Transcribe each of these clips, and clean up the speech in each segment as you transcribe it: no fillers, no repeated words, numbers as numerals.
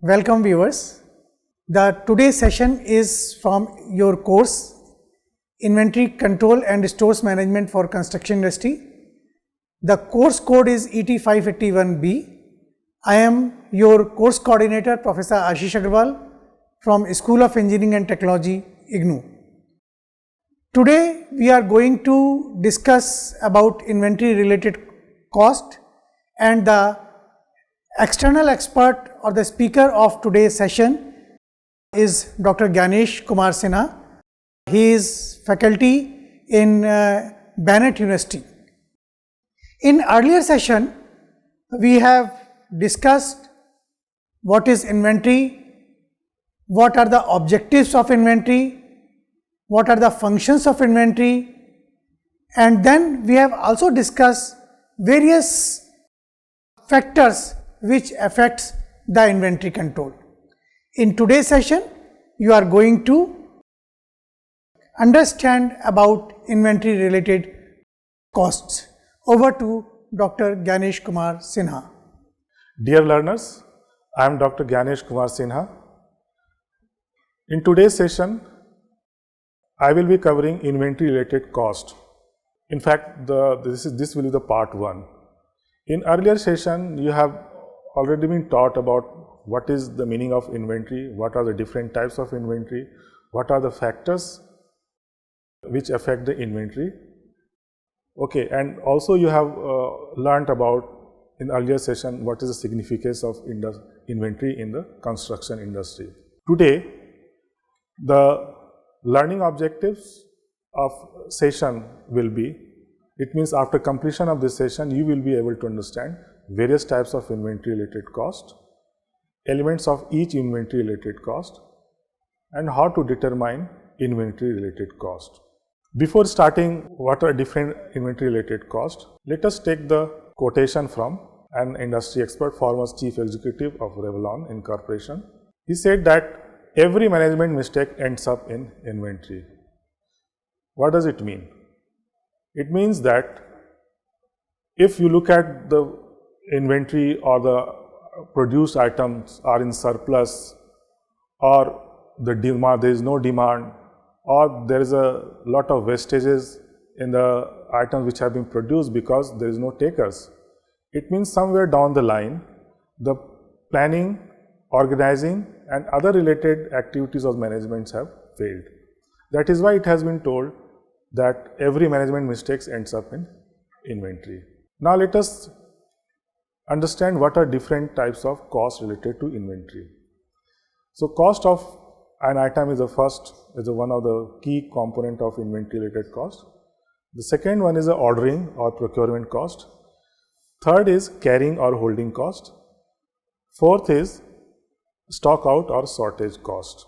Welcome viewers. Today's session is from your course Inventory Control and Stores Management for Construction Industry. The course code is ET581B. I am your course coordinator Professor Ashish Agarwal from School of Engineering and Technology, IGNOU. Today we are going to discuss about inventory related cost, and the external expert or the speaker of today's session is Dr. Gyanesh Kumar Sinha. He is faculty in Bennett University. In earlier session, we have discussed what is inventory, what are the objectives of inventory, what are the functions of inventory, and then we have also discussed various factors which affects the inventory control. In today's session, you are going to understand about inventory related costs. Over to Dr. Gyanesh Kumar Sinha. Dear learners, I am Dr. Gyanesh Kumar Sinha. In today's session, I will be covering inventory related cost. In fact, this will be the part 1. In earlier session, you have already been taught about what is the meaning of inventory, what are the different types of inventory, what are the factors which affect the inventory. Okay, and also you have learnt about in earlier session what is the significance of inventory in the construction industry. Today, the learning objectives of session will be, it means after completion of this session, you will be able to understand various types of inventory related cost, elements of each inventory related cost, and how to determine inventory related cost. Before starting what are different inventory related costs, let us take the quotation from an industry expert, former chief executive of Revlon Incorporation. He said that every management mistake ends up in inventory. What does it mean? It means that if you look at the inventory or the produced items are in surplus, or there is no demand, or there is a lot of wastages in the items which have been produced because there is no takers, it means somewhere down the line the planning, organizing and other related activities of management have failed. That is why it has been told that every management mistakes ends up in inventory. Now let us understand what are different types of costs related to inventory. So cost of an item is one of the key component of inventory related cost. The second one is the ordering or procurement cost. Third is carrying or holding cost. Fourth is stock out or shortage cost.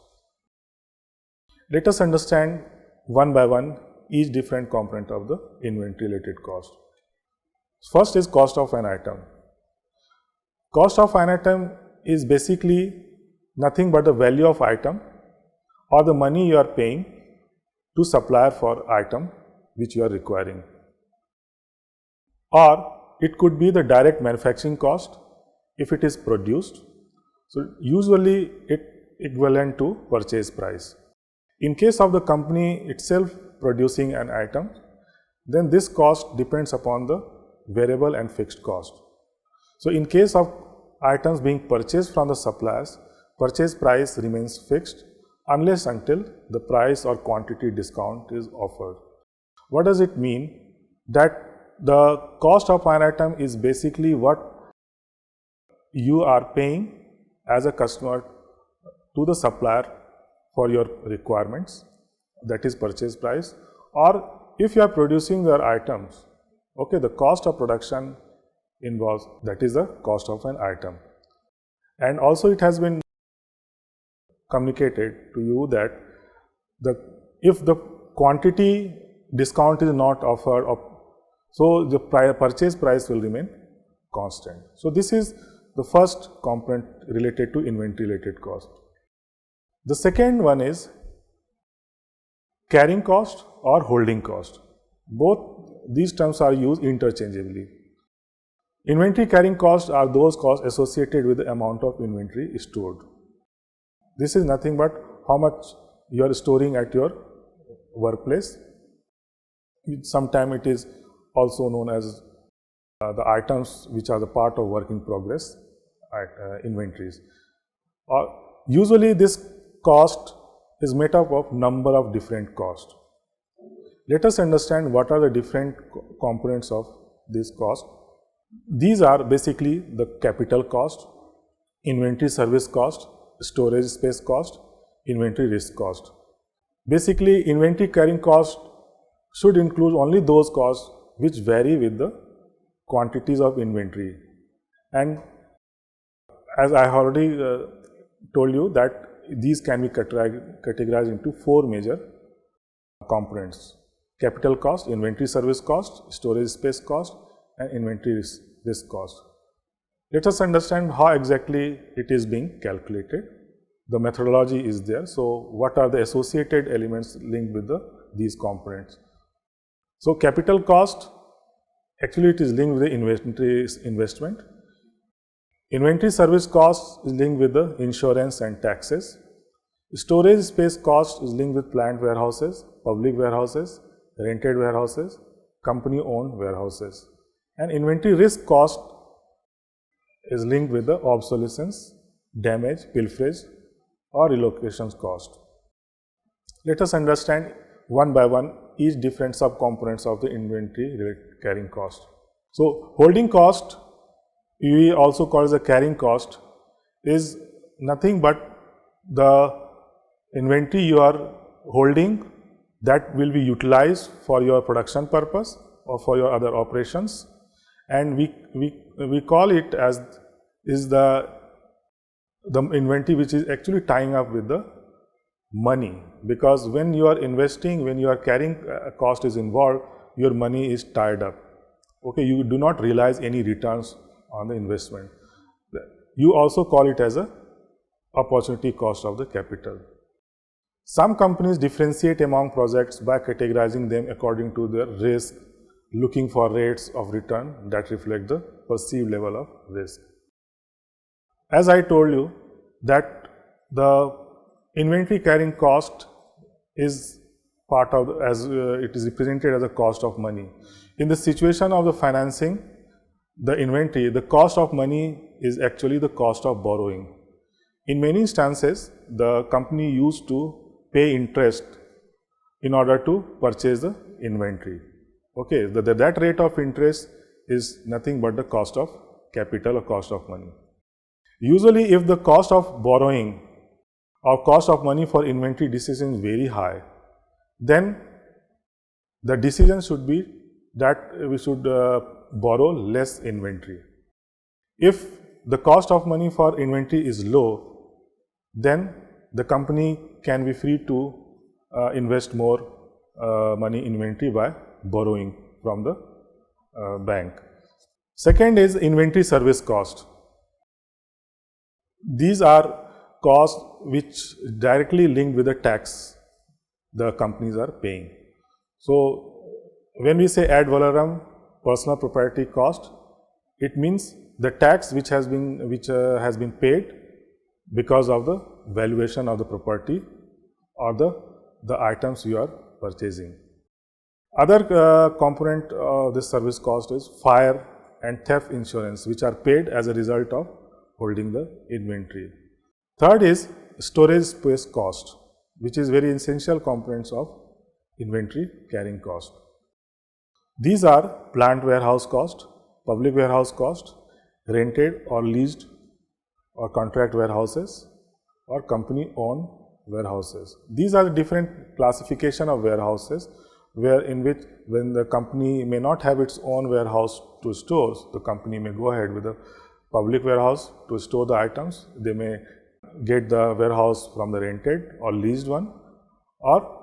Let us understand one by one each different component of the inventory related cost. First is cost of an item. Cost of an item is basically nothing but the value of item or the money you are paying to supplier for item which you are requiring. Or it could be the direct manufacturing cost if it is produced. So usually it equivalent to purchase price. In case of the company itself producing an item, then this cost depends upon the variable and fixed cost. So in case of items being purchased from the suppliers, purchase price remains fixed unless until the price or quantity discount is offered. What does it mean? That the cost of an item is basically what you are paying as a customer to the supplier for your requirements, that is purchase price. Or if you are producing your items, okay, the cost of production involves, that is the cost of an item. And also it has been communicated to you that if the quantity discount is not offered, so the purchase price will remain constant. So this is the first component related to inventory related cost. The second one is carrying cost or holding cost. Both these terms are used interchangeably. Inventory carrying costs are those costs associated with the amount of inventory stored. This is nothing but how much you are storing at your workplace. Sometimes it is also known as the items which are the part of work in progress inventories. Usually this cost is made up of number of different costs. Let us understand what are the different components of this cost. These are basically the capital cost, inventory service cost, storage space cost, inventory risk cost. Basically, inventory carrying cost should include only those costs which vary with the quantities of inventory. And as I already told you that these can be categorized into four major components: capital cost, inventory service cost, storage space cost, and inventory risk cost. Let us understand how exactly it is being calculated. The methodology is there. So what are the associated elements linked with these components? So capital cost, actually it is linked with the inventory investment. Inventory service cost is linked with the insurance and taxes. Storage space cost is linked with plant warehouses, public warehouses, rented warehouses, company owned warehouses. And inventory risk cost is linked with the obsolescence, damage, pilferage or relocations cost. Let us understand one by one each different subcomponents of the inventory carrying cost. So holding cost, we also call as a carrying cost, is nothing but the inventory you are holding that will be utilized for your production purpose or for your other operations, and we call it as is the inventory which is actually tying up with the money, because when you are investing, when you are carrying cost is involved, your money is tied up. Okay, you do not realize any returns on the investment. You also call it as a opportunity cost of the capital. Some companies differentiate among projects by categorizing them according to their risk, looking for rates of return that reflect the perceived level of risk. As I told you that the inventory carrying cost is part of, it is represented as a cost of money. In the situation of the financing, the inventory, the cost of money is actually the cost of borrowing. In many instances, the company used to pay interest in order to purchase the inventory. Okay, that rate of interest is nothing but the cost of capital or cost of money. Usually, if the cost of borrowing or cost of money for inventory decision is very high, then the decision should be that we should borrow less inventory. If the cost of money for inventory is low, then the company can be free to invest more money in inventory by borrowing from the bank. Second is inventory service cost. These are costs which directly linked with the tax the companies are paying. So when we say ad valorem personal property cost, it means the tax which has been paid because of the valuation of the property or the items you are purchasing. Other component of this service cost is fire and theft insurance, which are paid as a result of holding the inventory. Third is storage space cost, which is very essential components of inventory carrying cost. These are plant warehouse cost, public warehouse cost, rented or leased or contract warehouses, or company owned warehouses. These are the different classification of warehouses when the company may not have its own warehouse to store, the company may go ahead with a public warehouse to store the items. They may get the warehouse from the rented or leased one, or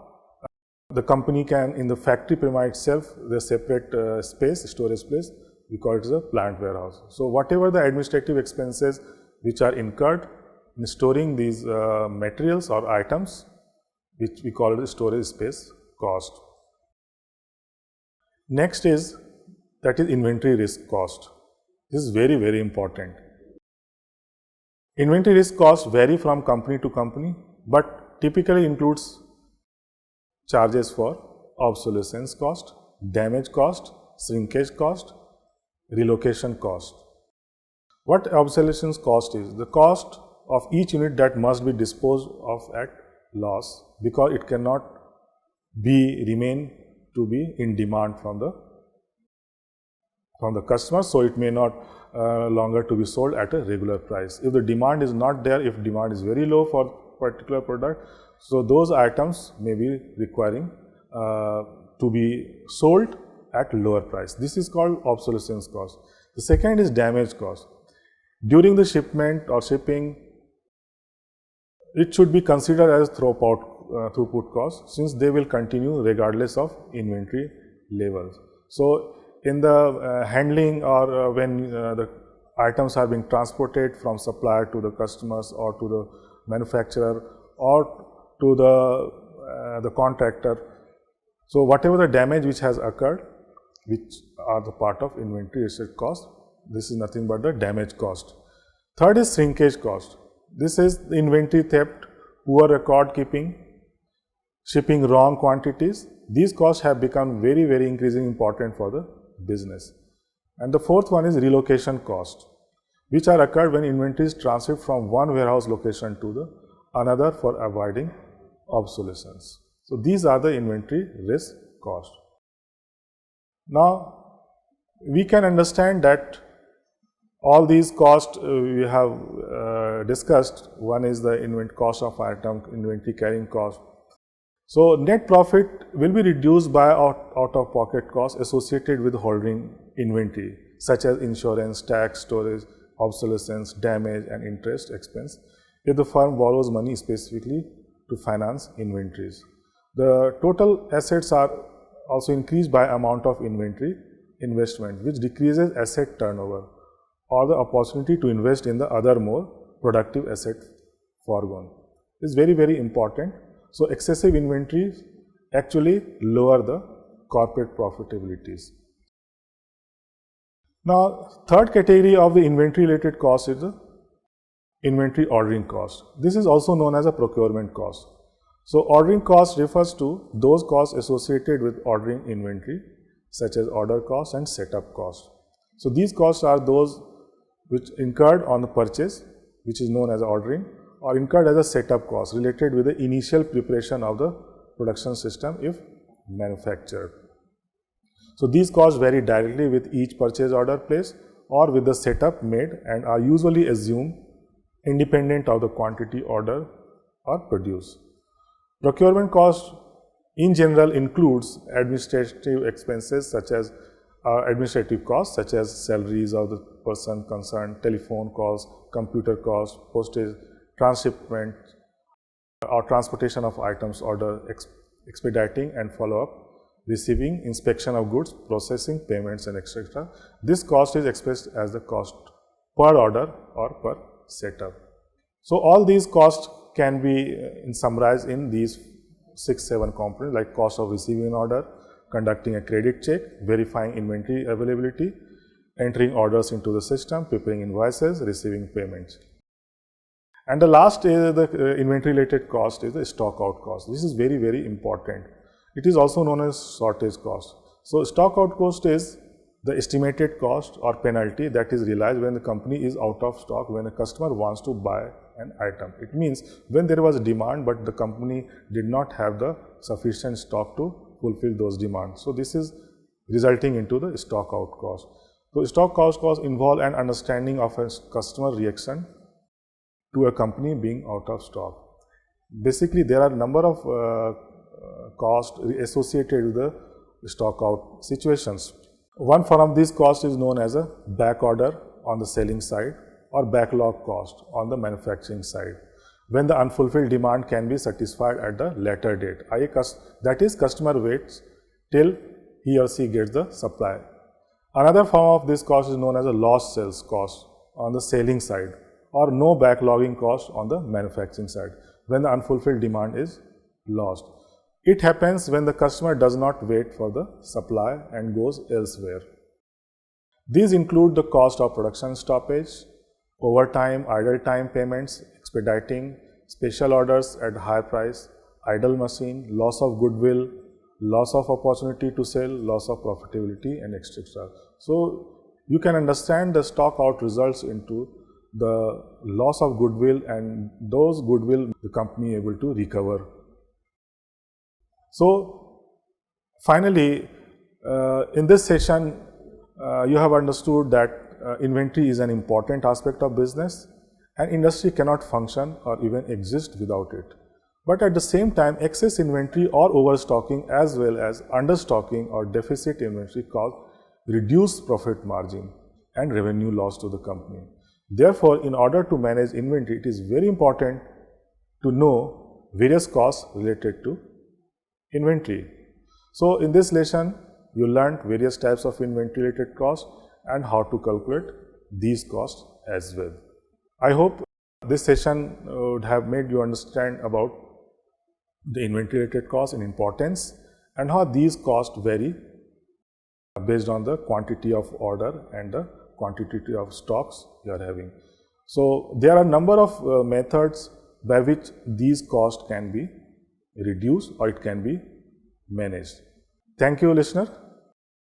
the company can, in the factory premise itself, the separate space, storage space, we call it as a plant warehouse. So whatever the administrative expenses which are incurred in storing these materials or items, which we call it the storage space cost. Next is inventory risk cost. This is very, very important. Inventory risk costs vary from company to company, but typically includes charges for obsolescence cost, damage cost, shrinkage cost, relocation cost. What obsolescence cost is? The cost of each unit that must be disposed of at loss because it cannot remain to be in demand from the customer, so it may not longer to be sold at a regular price. If the demand is not there, if demand is very low for particular product, so those items may be requiring to be sold at lower price. This is called obsolescence cost. The second is damage cost. During the shipment or shipping, it should be considered as throughput cost, since they will continue regardless of inventory levels. So in the handling or when the items are being transported from supplier to the customers or to the manufacturer or to the contractor, so whatever the damage which has occurred, which are the part of inventory related cost, this is nothing but the damage cost. Third is shrinkage cost. This is the inventory theft, poor record keeping, shipping wrong quantities. These costs have become very, very increasingly important for the business. And the fourth one is relocation cost, which are occurred when inventory is transferred from one warehouse location to the another for avoiding obsolescence. So these are the inventory risk cost. Now we can understand that all these costs we have discussed. One is the cost of item, inventory carrying cost. So net profit will be reduced by out-of-pocket costs associated with holding inventory, such as insurance, tax, storage, obsolescence, damage, and interest expense, if the firm borrows money specifically to finance inventories. The total assets are also increased by amount of inventory investment, which decreases asset turnover or the opportunity to invest in the other more productive asset foregone. This is very, very important. So excessive inventory actually lower the corporate profitabilities. Now, third category of the inventory related cost is the inventory ordering cost. This is also known as a procurement cost. So ordering cost refers to those costs associated with ordering inventory, such as order cost and setup cost. So these costs are those which incurred on the purchase, which is known as ordering, or incurred as a setup cost related with the initial preparation of the production system if manufactured. So these costs vary directly with each purchase order placed or with the setup made and are usually assumed independent of the quantity ordered or produced. Procurement cost in general includes administrative expenses such as administrative costs such as salaries of the person concerned, telephone costs, computer costs, postage, transshipment or transportation of items order, expediting and follow-up, receiving, inspection of goods, processing, payments and etc. This cost is expressed as the cost per order or per setup. So all these costs can be summarized in these 6-7 components, like cost of receiving an order, conducting a credit check, verifying inventory availability, entering orders into the system, preparing invoices, receiving payments. And the last is the inventory related cost is the stock out cost. This is very, very important. It is also known as shortage cost. So stock out cost is the estimated cost or penalty that is realized when the company is out of stock, when a customer wants to buy an item. It means when there was demand but the company did not have the sufficient stock to fulfill those demands. So this is resulting into the stock out cost. So stock out cost involve an understanding of a customer reaction to a company being out of stock. Basically, there are a number of costs associated with the stock out situations. One form of this cost is known as a back order on the selling side or backlog cost on the manufacturing side, when the unfulfilled demand can be satisfied at the later date. That is, customer waits till he or she gets the supply. Another form of this cost is known as a lost sales cost on the selling side, or no backlogging cost on the manufacturing side, when the unfulfilled demand is lost. It happens when the customer does not wait for the supply and goes elsewhere. These include the cost of production stoppage, overtime, idle time payments, expediting, special orders at high price, idle machine, loss of goodwill, loss of opportunity to sell, loss of profitability, and etc. So you can understand the stock out results into the loss of goodwill, and those goodwill the company able to recover. So finally, in this session, you have understood that inventory is an important aspect of business, and industry cannot function or even exist without it. But at the same time, excess inventory or overstocking as well as understocking or deficit inventory cause reduced profit margin and revenue loss to the company. Therefore, in order to manage inventory, it is very important to know various costs related to inventory. So in this lesson, you learned various types of inventory related costs and how to calculate these costs as well. I hope this session would have made you understand about the inventory related costs and importance, and how these costs vary based on the quantity of order and the quantity of stocks you are having. So there are a number of methods by which these costs can be reduced or it can be managed. Thank you, listener.